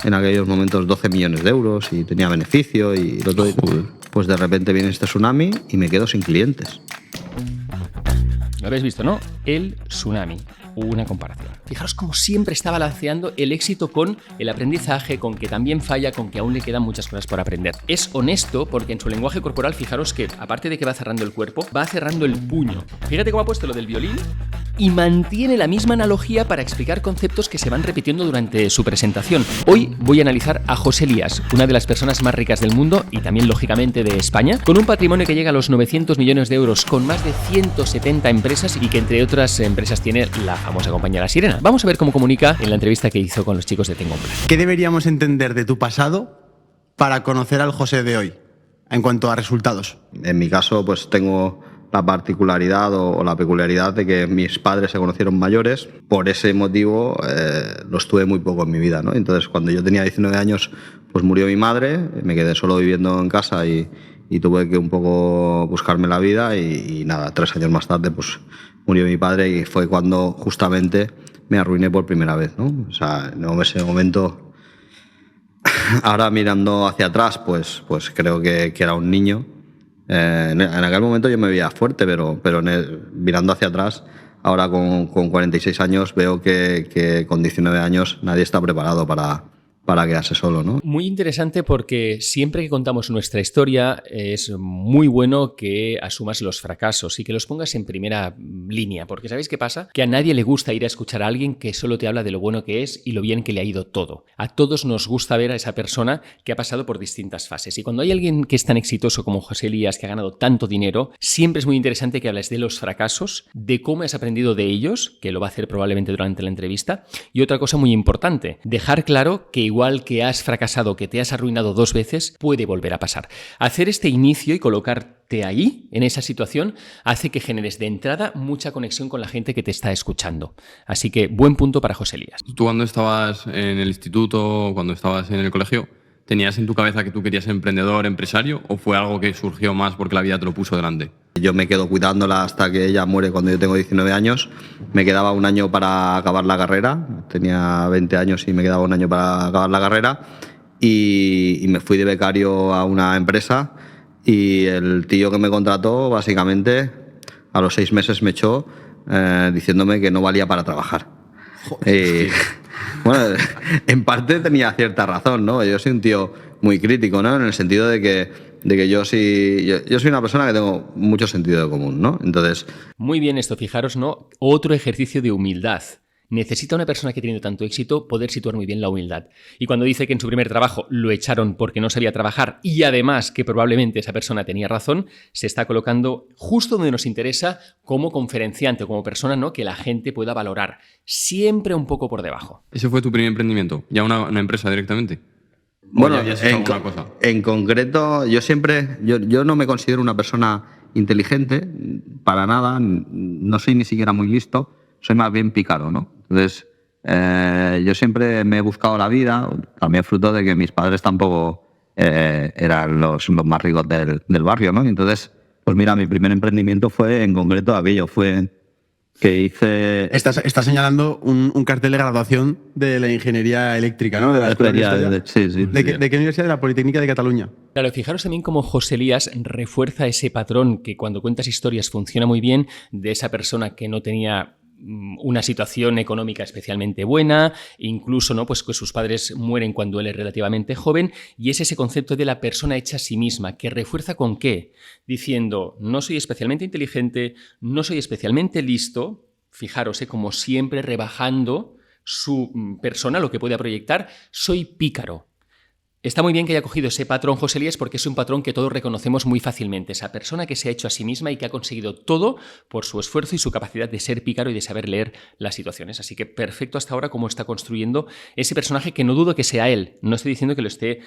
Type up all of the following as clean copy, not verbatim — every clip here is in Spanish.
en aquellos momentos 12 millones de euros y tenía beneficio y lo todo. Pues de repente viene este tsunami y me quedo sin clientes. Lo habéis visto, ¿no? El tsunami. Una comparación. Fijaros cómo siempre está balanceando el éxito con el aprendizaje, con que también falla, con que aún le quedan muchas cosas por aprender. Es honesto porque en su lenguaje corporal, fijaros que, aparte de que va cerrando el cuerpo, va cerrando el puño. Fíjate cómo ha puesto lo del violín y mantiene la misma analogía para explicar conceptos que se van repitiendo durante su presentación. Hoy voy a analizar a José Lías, una de las personas más ricas del mundo y también, lógicamente, de España, con un patrimonio que llega a los 900 millones de euros, con más de 170 empresas y que, entre otras empresas, tiene la famosa compañía La Sirena. Vamos a ver cómo comunica en la entrevista que hizo con los chicos de Tengo un Plan. ¿Qué deberíamos entender de tu pasado para conocer al José de hoy en cuanto a resultados? En mi caso, pues tengo la particularidad o la peculiaridad de que mis padres se conocieron mayores. Por ese motivo los tuve muy poco en mi vida, ¿no? Entonces, cuando yo tenía 19 años, pues murió mi madre, me quedé solo viviendo en casa y tuve que un poco buscarme la vida y nada, 3 años más tarde pues murió mi padre y fue cuando justamente me arruiné por primera vez, ¿no? O sea, en ese momento, ahora mirando hacia atrás, pues creo que era un niño. En aquel momento yo me veía fuerte, pero mirando hacia atrás, ahora con 46 años, veo que con 19 años nadie está preparado para quedarse solo, ¿no? Muy interesante porque siempre que contamos nuestra historia es muy bueno que asumas los fracasos y que los pongas en primera línea, porque ¿sabéis qué pasa? Que a nadie le gusta ir a escuchar a alguien que solo te habla de lo bueno que es y lo bien que le ha ido todo. A todos nos gusta ver a esa persona que ha pasado por distintas fases, y cuando hay alguien que es tan exitoso como José Lías, que ha ganado tanto dinero, siempre es muy interesante que hables de los fracasos, de cómo has aprendido de ellos, que lo va a hacer probablemente durante la entrevista, y otra cosa muy importante, dejar claro que igual que has fracasado, que te has arruinado 2 veces, puede volver a pasar. Hacer este inicio y colocarte ahí, en esa situación, hace que generes de entrada mucha conexión con la gente que te está escuchando. Así que buen punto para José Lías. ¿Tú cuando estabas en el instituto, cuando estabas en el colegio, tenías en tu cabeza que tú querías ser emprendedor, empresario, o fue algo que surgió más porque la vida te lo puso delante? Yo me quedo cuidándola hasta que ella muere cuando yo tengo 19 años. Me quedaba un año para acabar la carrera. Tenía 20 años y me quedaba un año para acabar la carrera. Y me fui de becario a una empresa y el tío que me contrató, básicamente, a los 6 meses me echó diciéndome que no valía para trabajar. Bueno, en parte tenía cierta razón, ¿no? Yo soy un tío muy crítico, ¿no? En el sentido de que yo soy una persona que tengo mucho sentido de común, ¿no? Entonces... Muy bien esto, fijaros, ¿no? Otro ejercicio de humildad. Necesita una persona que ha tenido tanto éxito poder situar muy bien la humildad. Y cuando dice que en su primer trabajo lo echaron porque no sabía trabajar y además que probablemente esa persona tenía razón, se está colocando justo donde nos interesa como conferenciante o como persona, ¿no?, que la gente pueda valorar. Siempre un poco por debajo. ¿Ese fue tu primer emprendimiento? ¿Ya una empresa directamente? Bueno, ya has hecho alguna cosa? En concreto, yo no me considero una persona inteligente, para nada, no soy ni siquiera muy listo, soy más bien pícaro, ¿no? Entonces, yo siempre me he buscado la vida, también fruto de que mis padres tampoco eran los más ricos del barrio, ¿no? Y entonces, pues mira, mi primer emprendimiento fue en concreto aquello, fue que hice... Estás señalando un cartel de graduación de la ingeniería eléctrica, ¿no? De la escuela sí. ¿De qué universidad? De la Politécnica de Cataluña. Claro, fijaros también cómo José Lías refuerza ese patrón que cuando cuentas historias funciona muy bien, de esa persona que no tenía una situación económica especialmente buena, incluso, ¿no?, pues que sus padres mueren cuando él es relativamente joven, y es ese concepto de la persona hecha a sí misma, que refuerza ¿con qué? Diciendo, no soy especialmente inteligente, no soy especialmente listo, fijaros, como siempre rebajando su persona, lo que puede proyectar, soy pícaro. Está muy bien que haya cogido ese patrón José Lías porque es un patrón que todos reconocemos muy fácilmente. Esa persona que se ha hecho a sí misma y que ha conseguido todo por su esfuerzo y su capacidad de ser pícaro y de saber leer las situaciones. Así que perfecto hasta ahora cómo está construyendo ese personaje, que no dudo que sea él. No estoy diciendo que lo esté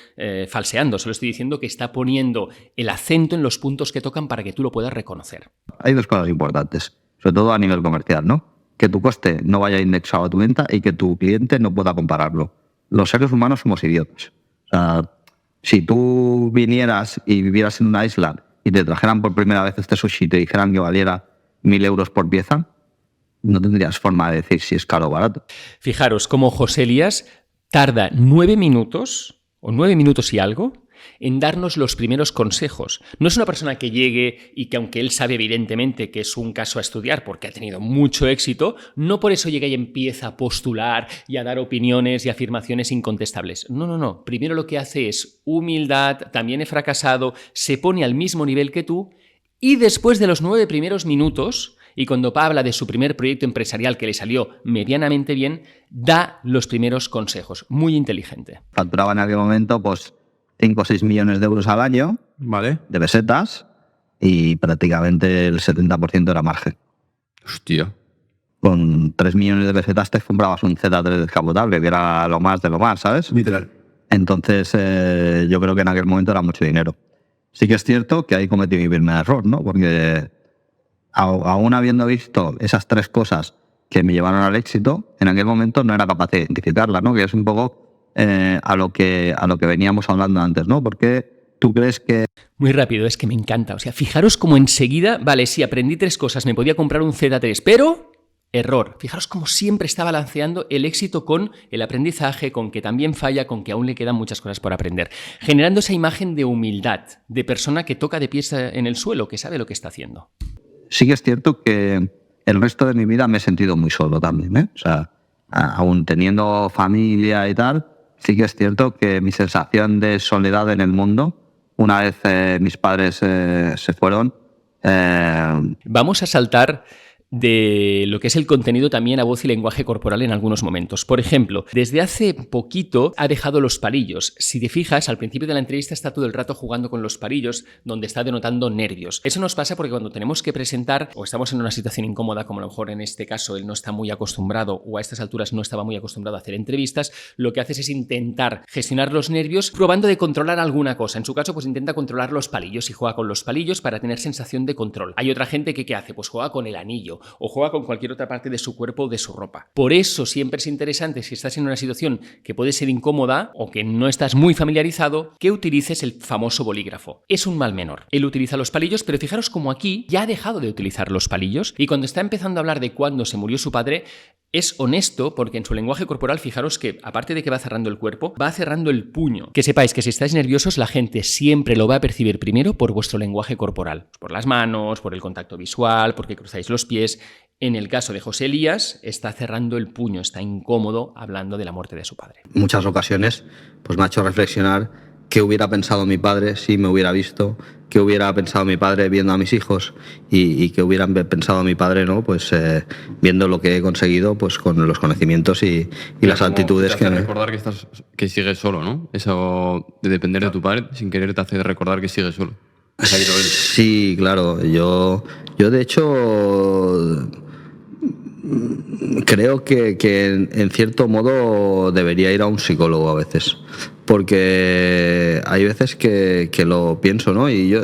falseando, solo estoy diciendo que está poniendo el acento en los puntos que tocan para que tú lo puedas reconocer. Hay 2 cosas importantes, sobre todo a nivel comercial, ¿no? Que tu coste no vaya indexado a tu venta y que tu cliente no pueda compararlo. Los seres humanos somos idiotas. Si tú vinieras y vivieras en una isla y te trajeran por primera vez este sushi y te dijeran que valiera 1.000 euros por pieza, no tendrías forma de decir si es caro o barato. Fijaros cómo José Lías tarda 9 minutos o 9 minutos y algo en darnos los primeros consejos. No es una persona que llegue y que, aunque él sabe evidentemente que es un caso a estudiar porque ha tenido mucho éxito, no por eso llega y empieza a postular y a dar opiniones y afirmaciones incontestables. No. Primero lo que hace es humildad, también he fracasado, se pone al mismo nivel que tú y después de los 9 primeros minutos, y cuando habla de su primer proyecto empresarial que le salió medianamente bien, da los primeros consejos. Muy inteligente. Facturaba en aquel momento, pues, 5 o 6 millones de euros al año, Vale. de pesetas, y prácticamente el 70% era margen. Hostia. Con 3 millones de pesetas te comprabas un Z3 descapotable, que era lo más de lo más, ¿sabes? Literal. Entonces, yo creo que en aquel momento era mucho dinero. Sí que es cierto que ahí cometí mi primer error, ¿no? Porque aún habiendo visto esas 3 cosas que me llevaron al éxito, en aquel momento no era capaz de identificarlas, ¿no? Que es un poco a lo que veníamos hablando antes, ¿no? Porque tú crees que... Muy rápido, es que me encanta. O sea, fijaros cómo enseguida, vale, sí, aprendí 3 cosas, me podía comprar un Z3, pero... Error. Fijaros cómo siempre está balanceando el éxito con el aprendizaje, con que también falla, con que aún le quedan muchas cosas por aprender. Generando esa imagen de humildad, de persona que toca de pies en el suelo, que sabe lo que está haciendo. Sí que es cierto que el resto de mi vida me he sentido muy solo también, ¿eh? O sea, aún teniendo familia y tal, sí que es cierto que mi sensación de soledad en el mundo, una vez mis padres se fueron... Vamos a saltar de lo que es el contenido también a voz y lenguaje corporal en algunos momentos. Por ejemplo, desde hace poquito ha dejado los palillos. Si te fijas, al principio de la entrevista está todo el rato jugando con los palillos, donde está denotando nervios. Eso nos pasa porque cuando tenemos que presentar o estamos en una situación incómoda, como a lo mejor en este caso él no está muy acostumbrado o a estas alturas no estaba muy acostumbrado a hacer entrevistas, lo que haces es intentar gestionar los nervios probando de controlar alguna cosa. En su caso, pues intenta controlar los palillos y juega con los palillos para tener sensación de control. Hay otra gente que ¿qué hace? Pues juega con el anillo o juega con cualquier otra parte de su cuerpo o de su ropa. Por eso siempre es interesante, si estás en una situación que puede ser incómoda o que no estás muy familiarizado, que utilices el famoso bolígrafo. Es un mal menor. Él utiliza los palillos, pero fijaros como aquí ya ha dejado de utilizar los palillos y cuando está empezando a hablar de cuándo se murió su padre, es honesto porque en su lenguaje corporal, fijaros que aparte de que va cerrando el cuerpo, va cerrando el puño. Que sepáis que si estáis nerviosos, la gente siempre lo va a percibir primero por vuestro lenguaje corporal. Por las manos, por el contacto visual, porque cruzáis los pies. En el caso de José Elías, está cerrando el puño, está incómodo hablando de la muerte de su padre. Muchas ocasiones pues me ha hecho reflexionar qué hubiera pensado mi padre si me hubiera visto, qué hubiera pensado mi padre viendo a mis hijos y qué hubiera pensado mi padre, ¿no? Pues viendo lo que he conseguido pues con los conocimientos y las actitudes que... recordar que sigues solo, ¿no? Eso de depender de tu padre sin querer te hace recordar que sigues solo. Sí, claro. Yo de hecho... creo que en cierto modo debería ir a un psicólogo a veces, porque hay veces que lo pienso, ¿no? Y yo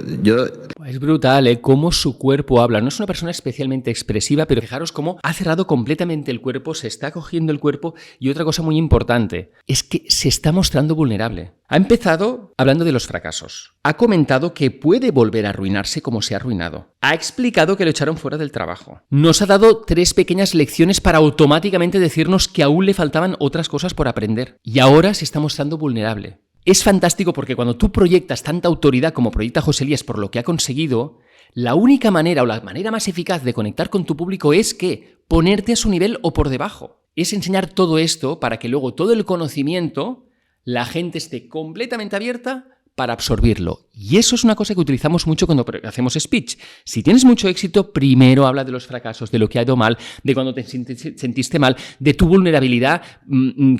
es brutal, ¿eh? Cómo su cuerpo habla. No es una persona especialmente expresiva, pero fijaros cómo ha cerrado completamente el cuerpo, se está cogiendo el cuerpo y otra cosa muy importante es que se está mostrando vulnerable. Ha empezado hablando de los fracasos. Ha comentado que puede volver a arruinarse como se ha arruinado. Ha explicado que lo echaron fuera del trabajo. Nos ha dado 3 pequeñas lecciones para automáticamente decirnos que aún le faltaban otras cosas por aprender. Y ahora se está mostrando vulnerable. Es fantástico porque cuando tú proyectas tanta autoridad como proyecta José Elías por lo que ha conseguido, la única manera o la manera más eficaz de conectar con tu público es que ponerte a su nivel o por debajo. Es enseñar todo esto para que luego todo el conocimiento la gente esté completamente abierta para absorbirlo. Y eso es una cosa que utilizamos mucho cuando hacemos speech. Si tienes mucho éxito, primero habla de los fracasos, de lo que ha ido mal, de cuando te sentiste mal, de tu vulnerabilidad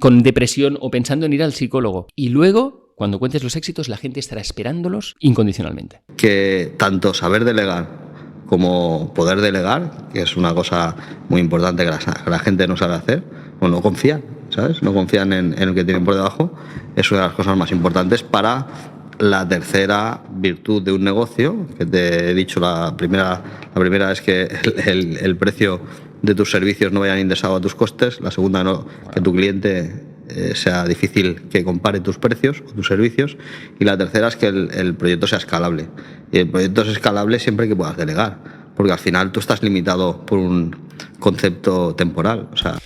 con depresión o pensando en ir al psicólogo. Y luego, cuando cuentes los éxitos, la gente estará esperándolos incondicionalmente. Que tanto saber delegar como poder delegar, que es una cosa muy importante que la gente no sabe hacer, o no confían, ¿sabes? No confían en el que tienen por debajo, es una de las cosas más importantes para la tercera virtud de un negocio, que te he dicho la primera es que el precio de tus servicios no vaya indexado a tus costes, la segunda no, que tu cliente sea difícil que compare tus precios o tus servicios, y la tercera es que el proyecto sea escalable. Y el proyecto es escalable siempre que puedas delegar, porque al final tú estás limitado por un concepto temporal, o sea...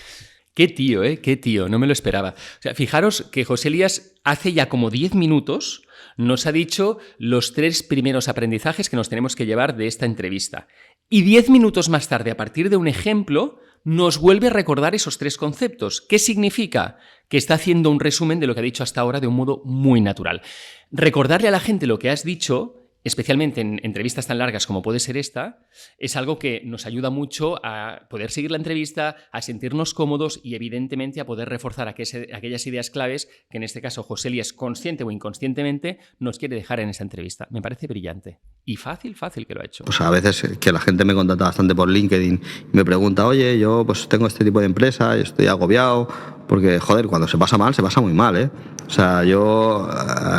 Qué tío, ¿eh? Qué tío, no me lo esperaba. O sea, fijaros que José Elías hace ya como 10 minutos nos ha dicho los 3 primeros aprendizajes que nos tenemos que llevar de esta entrevista. Y 10 minutos más tarde, a partir de un ejemplo, nos vuelve a recordar esos 3 conceptos. ¿Qué significa? Que está haciendo un resumen de lo que ha dicho hasta ahora de un modo muy natural. Recordarle a la gente lo que has dicho, especialmente en entrevistas tan largas como puede ser esta, es algo que nos ayuda mucho a poder seguir la entrevista, a sentirnos cómodos y evidentemente a poder reforzar aquellas ideas claves que en este caso José Elías, consciente o inconscientemente, nos quiere dejar en esa entrevista. Me parece brillante y fácil que lo ha hecho. Pues a veces que la gente me contacta bastante por LinkedIn y me pregunta, oye, yo pues tengo este tipo de empresa y estoy agobiado, porque joder, cuando se pasa mal, se pasa muy mal, ¿eh? O sea,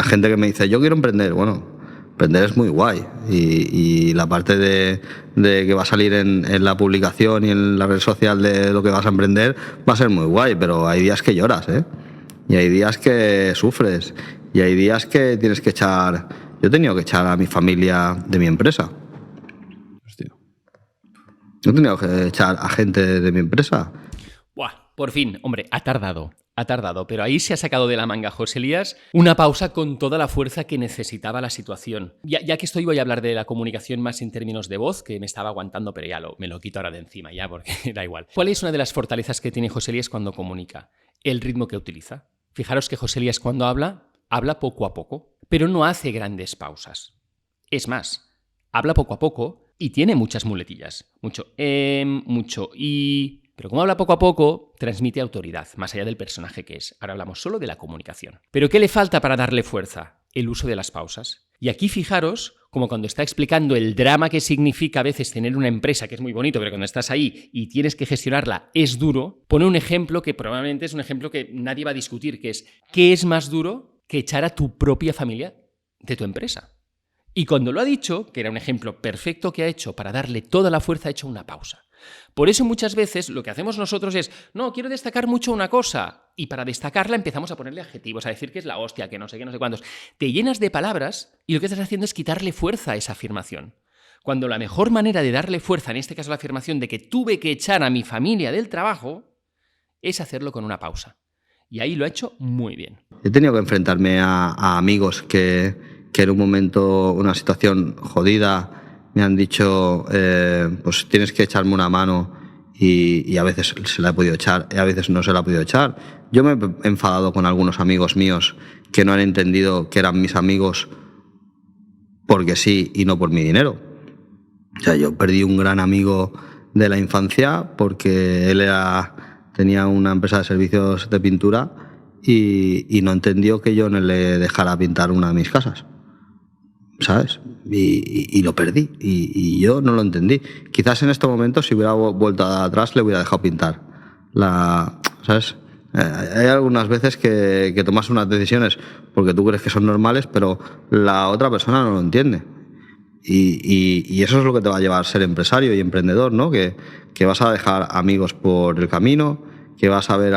gente que me dice, yo quiero emprender, bueno, emprender es muy guay y la parte de que va a salir en la publicación y en la red social de lo que vas a emprender va a ser muy guay, pero hay días que lloras, ¿eh? Y hay días que sufres y hay días que tienes que echar... Yo he tenido que echar a mi familia de mi empresa. Hostia. Yo he tenido que echar a gente de mi empresa. Buah, por fin, hombre, ha tardado, pero ahí se ha sacado de la manga José Elías una pausa con toda la fuerza que necesitaba la situación. Ya que estoy, voy a hablar de la comunicación más en términos de voz, que me estaba aguantando, pero ya me lo quito ahora de encima, ya, porque da igual. ¿Cuál es una de las fortalezas que tiene José Elías cuando comunica? El ritmo que utiliza. Fijaros que José Elías cuando habla poco a poco, pero no hace grandes pausas. Es más, habla poco a poco y tiene muchas muletillas. Mucho mucho y... Pero como habla poco a poco, transmite autoridad, más allá del personaje que es. Ahora hablamos solo de la comunicación. ¿Pero qué le falta para darle fuerza? El uso de las pausas. Y aquí fijaros, como cuando está explicando el drama que significa a veces tener una empresa, que es muy bonito, pero cuando estás ahí y tienes que gestionarla es duro, pone un ejemplo que probablemente es un ejemplo que nadie va a discutir, que es ¿qué es más duro que echar a tu propia familia de tu empresa? Y cuando lo ha dicho, que era un ejemplo perfecto que ha hecho para darle toda la fuerza, ha hecho una pausa. Por eso muchas veces lo que hacemos nosotros es, no, quiero destacar mucho una cosa, y para destacarla empezamos a ponerle adjetivos, a decir que es la hostia, que no sé qué, no sé cuántos. Te llenas de palabras y lo que estás haciendo es quitarle fuerza a esa afirmación. Cuando la mejor manera de darle fuerza, en este caso la afirmación de que tuve que echar a mi familia del trabajo, es hacerlo con una pausa. Y ahí lo ha hecho muy bien. He tenido que enfrentarme a amigos que en un momento, una situación jodida, me han dicho, pues tienes que echarme una mano y a veces se la he podido echar y a veces no se la he podido echar. Yo me he enfadado con algunos amigos míos que no han entendido que eran mis amigos porque sí y no por mi dinero. O sea, yo perdí un gran amigo de la infancia porque él tenía una empresa de servicios de pintura y no entendió que yo no le dejara pintar una de mis casas, ¿sabes? Y lo perdí y yo no lo entendí. Quizás en este momento, si hubiera vuelto atrás, le hubiera dejado pintar ¿sabes? Hay algunas veces que tomas unas decisiones porque tú crees que son normales, pero la otra persona no lo entiende. Y eso es lo que te va a llevar a ser empresario y emprendedor, ¿no? Que vas a dejar amigos por el camino, que vas a ver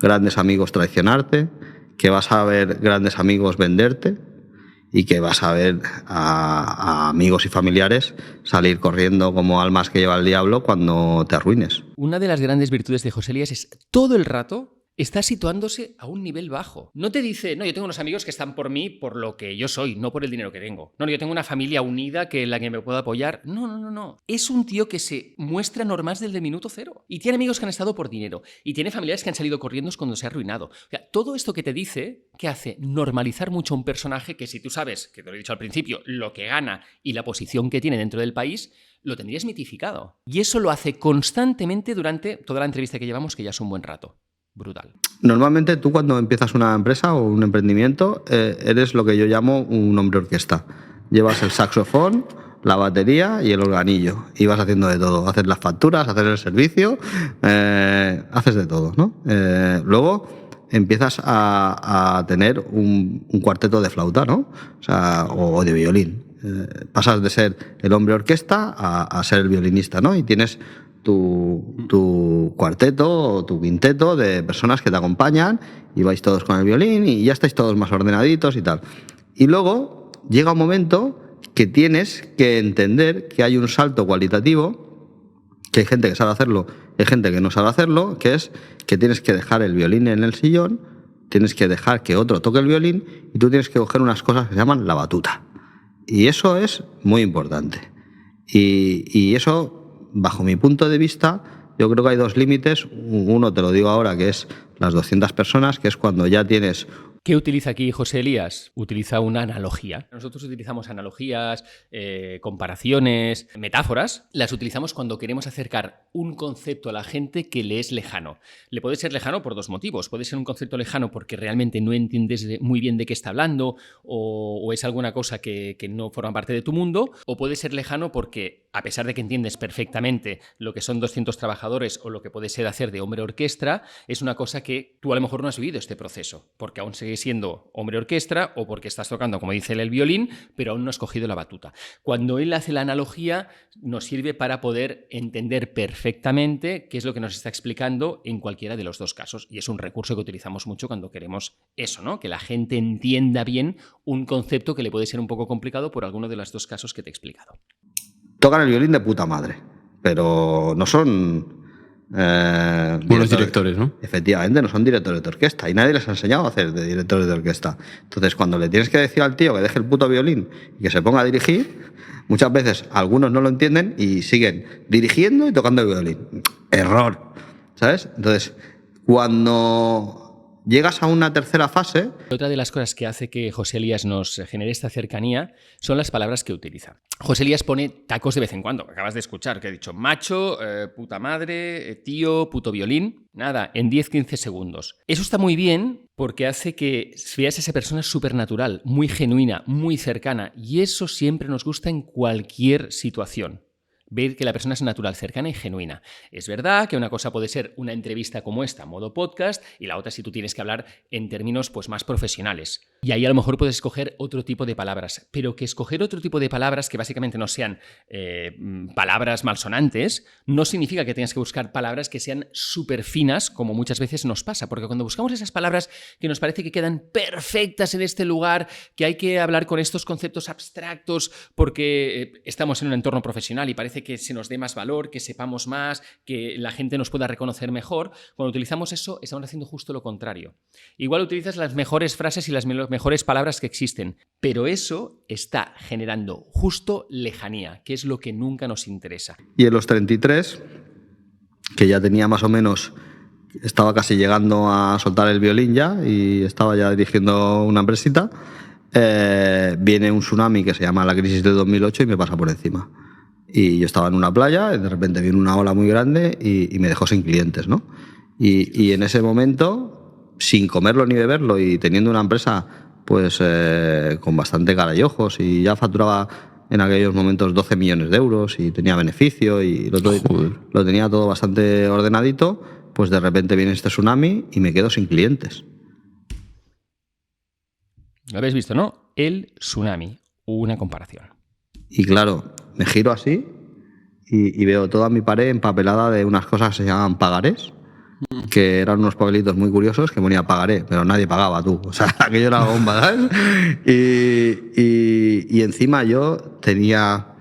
grandes amigos traicionarte, que vas a ver grandes amigos venderte y que vas a ver a amigos y familiares salir corriendo como almas que lleva el diablo cuando te arruines. Una de las grandes virtudes de José Elías es todo el rato está situándose a un nivel bajo. No te dice, no, yo tengo unos amigos que están por mí por lo que yo soy, no por el dinero que tengo. No, yo tengo una familia unida en la que me puedo apoyar. No. Es un tío que se muestra normal desde el minuto cero. Y tiene amigos que han estado por dinero. Y tiene familiares que han salido corriendo cuando se ha arruinado. O sea, todo esto que te dice, ¿qué hace? Normalizar mucho a un personaje que si tú sabes, que te lo he dicho al principio, lo que gana y la posición que tiene dentro del país, lo tendrías mitificado. Y eso lo hace constantemente durante toda la entrevista que llevamos, que ya es un buen rato. Brutal. Normalmente tú cuando empiezas una empresa o un emprendimiento eres lo que yo llamo un hombre orquesta. Llevas el saxofón, la batería y el organillo y vas haciendo de todo. Haces las facturas, haces el servicio, haces de todo, ¿no? Luego empiezas a tener un cuarteto de flauta, ¿no? O de violín. Pasas de ser el hombre orquesta a ser el violinista, ¿no? Y tienes tu cuarteto o tu quinteto de personas que te acompañan y vais todos con el violín y ya estáis todos más ordenaditos y tal. Y luego llega un momento que tienes que entender que hay un salto cualitativo, que hay gente que sabe hacerlo hay gente que no sabe hacerlo, que es que tienes que dejar el violín en el sillón, tienes que dejar que otro toque el violín y tú tienes que coger unas cosas que se llaman la batuta. Y eso es muy importante. Y eso, bajo mi punto de vista, yo creo que hay dos límites. Uno te lo digo ahora, que es las 200 personas, que es cuando ya tienes... ¿Qué utiliza aquí José Elías? Utiliza una analogía. Nosotros utilizamos analogías, comparaciones, metáforas. Las utilizamos cuando queremos acercar un concepto a la gente que le es lejano. Le puede ser lejano por dos motivos. Puede ser un concepto lejano porque realmente no entiendes muy bien de qué está hablando o es alguna cosa que no forma parte de tu mundo. O puede ser lejano porque, a pesar de que entiendes perfectamente lo que son 200 trabajadores o lo que puede ser hacer de hombre orquestra, es una cosa que tú a lo mejor no has vivido este proceso, porque aún sigues siendo hombre orquestra o porque estás tocando, como dice él, el violín, pero aún no has cogido la batuta. Cuando él hace la analogía, nos sirve para poder entender perfectamente qué es lo que nos está explicando en cualquiera de los dos casos. Y es un recurso que utilizamos mucho cuando queremos eso, ¿no? Que la gente entienda bien un concepto que le puede ser un poco complicado por alguno de los dos casos que te he explicado. Tocan el violín de puta madre, pero no son... buenos directores, ¿no? Efectivamente, no son directores de orquesta y nadie les ha enseñado a hacer de directores de orquesta. Entonces, cuando le tienes que decir al tío que deje el puto violín y que se ponga a dirigir, muchas veces algunos no lo entienden y siguen dirigiendo y tocando el violín. Error, ¿sabes? Entonces, cuando llegas a una tercera fase... Otra de las cosas que hace que José Elías nos genere esta cercanía son las palabras que utiliza. José Elías pone tacos de vez en cuando. Acabas de escuchar que he dicho macho, puta madre, tío, puto violín. Nada, en 10-15 segundos. Eso está muy bien porque hace que veas a esa persona supernatural, muy genuina, muy cercana. Y eso siempre nos gusta en cualquier situación. Ver que la persona es natural, cercana y genuina. Es verdad que una cosa puede ser una entrevista como esta, modo podcast, y la otra si tú tienes que hablar en términos pues, más profesionales. Y ahí a lo mejor puedes escoger otro tipo de palabras, pero que escoger otro tipo de palabras que básicamente no sean palabras malsonantes, no significa que tengas que buscar palabras que sean súper finas, como muchas veces nos pasa, porque cuando buscamos esas palabras que nos parece que quedan perfectas en este lugar, que hay que hablar con estos conceptos abstractos porque estamos en un entorno profesional y parece que se nos dé más valor, que sepamos más, que la gente nos pueda reconocer mejor. Cuando utilizamos eso, estamos haciendo justo lo contrario. Igual utilizas las mejores frases y las mejores palabras que existen, pero eso está generando justo lejanía, que es lo que nunca nos interesa. Y en los 33, que ya tenía más o menos... Estaba casi llegando a soltar el violín ya y estaba ya dirigiendo una empresita, viene un tsunami que se llama la crisis de 2008 y me pasa por encima. Y yo estaba en una playa y de repente viene una ola muy grande y me dejó sin clientes, ¿no? Y en ese momento, sin comerlo ni beberlo y teniendo una empresa pues con bastante cara y ojos y ya facturaba en aquellos momentos 12 millones de euros y tenía beneficio y lo tenía todo bastante ordenadito, pues de repente viene este tsunami y me quedo sin clientes. Lo habéis visto, ¿no? El tsunami, una comparación. Y claro, me giro así y veo toda mi pared empapelada de unas cosas que se llaman pagarés, que eran unos papelitos muy curiosos que ponía pagaré, pero nadie pagaba, tú. O sea, aquello era la bomba, ¿sabes? Y encima yo tenía...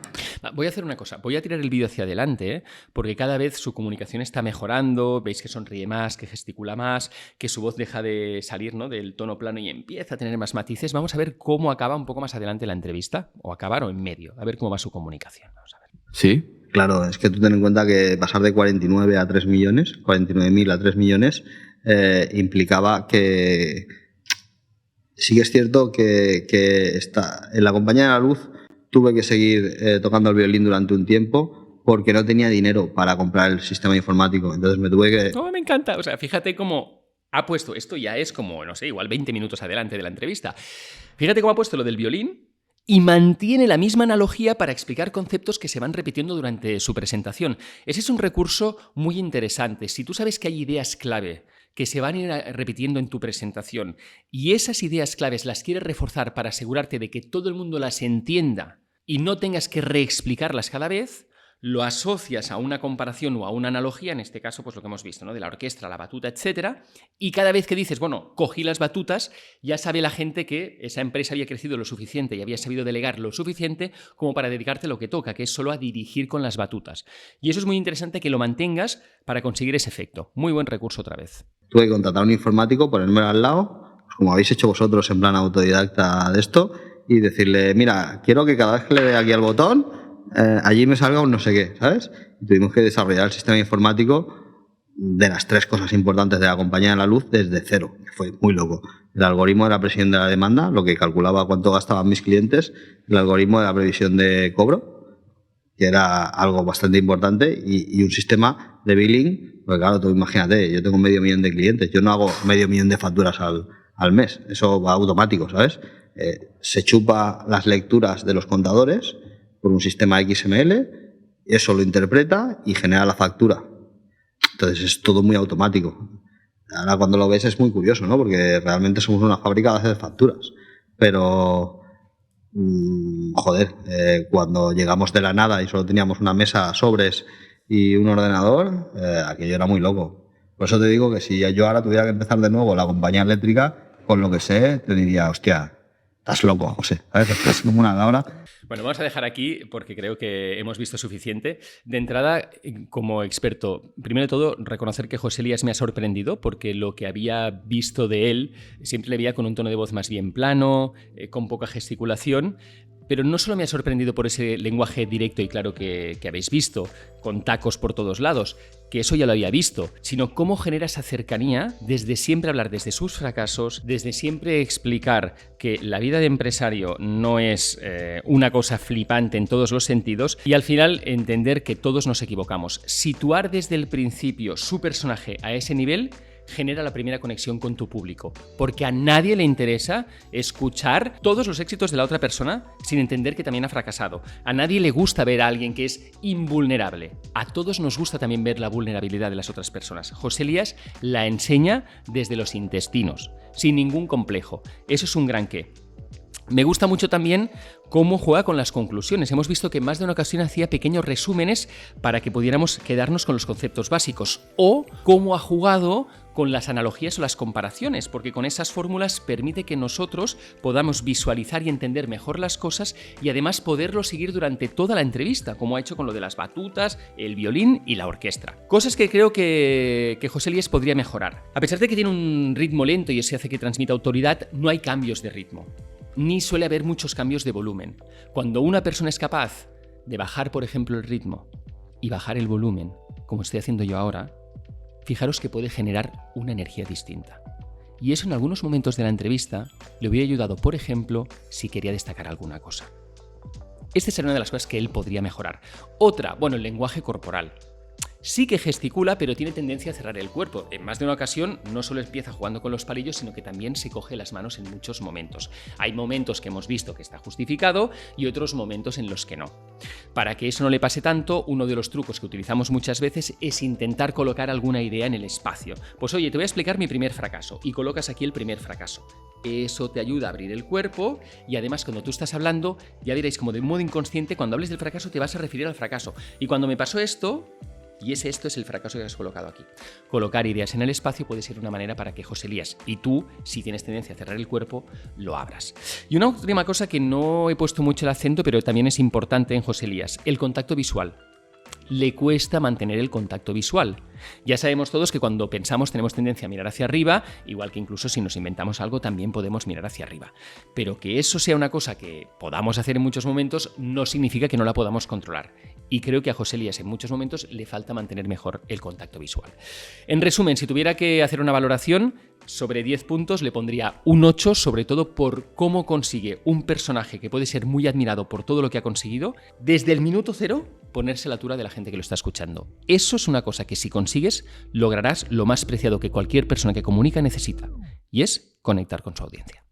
Voy a hacer una cosa, voy a tirar el vídeo hacia adelante, porque cada vez su comunicación está mejorando, veis que sonríe más, que gesticula más, que su voz deja de salir, ¿no?, del tono plano y empieza a tener más matices. Vamos a ver cómo acaba un poco más adelante la entrevista, o acabar o en medio, a ver cómo va su comunicación. Vamos a ver. ¿Sí? Claro, es que tú ten en cuenta que pasar de 49 a 3 millones, 49.000 a 3 millones, implicaba que... Sí que es cierto que en la Compañía de la Luz tuve que seguir tocando el violín durante un tiempo porque no tenía dinero para comprar el sistema informático. Entonces me tuve que... Oh, me encanta. O sea, fíjate cómo ha puesto... Esto ya es como, no sé, igual 20 minutos adelante de la entrevista. Fíjate cómo ha puesto lo del violín y mantiene la misma analogía para explicar conceptos que se van repitiendo durante su presentación. Ese es un recurso muy interesante. Si tú sabes que hay ideas clave que se van a ir repitiendo en tu presentación y esas ideas claves las quieres reforzar para asegurarte de que todo el mundo las entienda y no tengas que reexplicarlas cada vez, lo asocias a una comparación o a una analogía, en este caso, pues lo que hemos visto, ¿no? De la orquesta, la batuta, etcétera, y cada vez que dices, bueno, cogí las batutas, ya sabe la gente que esa empresa había crecido lo suficiente y había sabido delegar lo suficiente como para dedicarte a lo que toca, que es solo a dirigir con las batutas. Y eso es muy interesante que lo mantengas para conseguir ese efecto. Muy buen recurso otra vez. Tuve que contratar a un informático, ponérmelo al lado, pues como habéis hecho vosotros en plan autodidacta de esto, y decirle, mira, quiero que cada vez que le dé aquí al botón, allí me salga un no sé qué, ¿sabes? Y tuvimos que desarrollar el sistema informático de las 3 cosas importantes de la compañía de la luz desde cero. Fue muy loco. El algoritmo de la previsión de la demanda, lo que calculaba cuánto gastaban mis clientes, el algoritmo de la previsión de cobro, que era algo bastante importante, y un sistema de billing, porque claro, tú imagínate, yo tengo 500.000 de clientes, yo no hago 500.000 de facturas al mes, eso va automático, ¿sabes? Se chupa las lecturas de los contadores por un sistema XML, eso lo interpreta y genera la factura. Entonces es todo muy automático. Ahora cuando lo ves es muy curioso, ¿no? Porque realmente somos una fábrica de hacer facturas. Pero, cuando llegamos de la nada y solo teníamos una mesa, sobres y un ordenador, aquello era muy loco. Por eso te digo que si yo ahora tuviera que empezar de nuevo la compañía eléctrica, con lo que sé, te diría, hostia, estás loco, José, ¿sabes? Estás como una cabra. Bueno, vamos a dejar aquí porque creo que hemos visto suficiente. De entrada, como experto, primero de todo, reconocer que José Elías me ha sorprendido porque lo que había visto de él siempre le veía con un tono de voz más bien plano, con poca gesticulación. Pero no solo me ha sorprendido por ese lenguaje directo y claro que habéis visto, con tacos por todos lados, que eso ya lo había visto, sino cómo genera esa cercanía desde siempre hablar desde sus fracasos, desde siempre explicar que la vida de empresario no es una cosa flipante en todos los sentidos y al final entender que todos nos equivocamos. Situar desde el principio su personaje a ese nivel genera la primera conexión con tu público, porque a nadie le interesa escuchar todos los éxitos de la otra persona sin entender que también ha fracasado. A nadie le gusta ver a alguien que es invulnerable. A todos nos gusta también ver la vulnerabilidad de las otras personas. José Elías la enseña desde los intestinos, sin ningún complejo. Eso es un gran qué. Me gusta mucho también cómo juega con las conclusiones. Hemos visto que en más de una ocasión hacía pequeños resúmenes para que pudiéramos quedarnos con los conceptos básicos, o cómo ha jugado con las analogías o las comparaciones, porque con esas fórmulas permite que nosotros podamos visualizar y entender mejor las cosas y además poderlo seguir durante toda la entrevista, como ha hecho con lo de las batutas, el violín y la orquesta. Cosas que creo que José Elías podría mejorar. A pesar de que tiene un ritmo lento y eso hace que transmita autoridad, no hay cambios de ritmo. Ni suele haber muchos cambios de volumen. Cuando una persona es capaz de bajar, por ejemplo, el ritmo y bajar el volumen, como estoy haciendo yo ahora, fijaros que puede generar una energía distinta. Y eso en algunos momentos de la entrevista le hubiera ayudado, por ejemplo, si quería destacar alguna cosa. Esta sería una de las cosas que él podría mejorar. Otra, el lenguaje corporal. Sí que gesticula, pero tiene tendencia a cerrar el cuerpo. En más de una ocasión no solo empieza jugando con los palillos, sino que también se coge las manos en muchos momentos. Hay momentos que hemos visto que está justificado y otros momentos en los que no. Para que eso no le pase tanto, uno de los trucos que utilizamos muchas veces es intentar colocar alguna idea en el espacio. Pues oye, te voy a explicar mi primer fracaso y colocas aquí el primer fracaso. Eso te ayuda a abrir el cuerpo y además cuando tú estás hablando, ya veréis como de modo inconsciente, cuando hables del fracaso te vas a referir al fracaso. Y cuando me pasó esto... Y esto es el fracaso que has colocado aquí. Colocar ideas en el espacio puede ser una manera para que José Elías y tú, si tienes tendencia a cerrar el cuerpo, lo abras. Y una última cosa que no he puesto mucho el acento, pero también es importante en José Elías, el contacto visual. Le cuesta mantener el contacto visual. Ya sabemos todos que cuando pensamos tenemos tendencia a mirar hacia arriba, igual que incluso si nos inventamos algo también podemos mirar hacia arriba. Pero que eso sea una cosa que podamos hacer en muchos momentos no significa que no la podamos controlar. Y creo que a José Elías en muchos momentos le falta mantener mejor el contacto visual. En resumen, si tuviera que hacer una valoración, sobre 10 puntos le pondría un 8, sobre todo por cómo consigue un personaje que puede ser muy admirado por todo lo que ha conseguido, desde el minuto 0 ponerse a la altura de la gente que lo está escuchando. Eso es una cosa que si consigues, lograrás lo más preciado que cualquier persona que comunica necesita, y es conectar con su audiencia.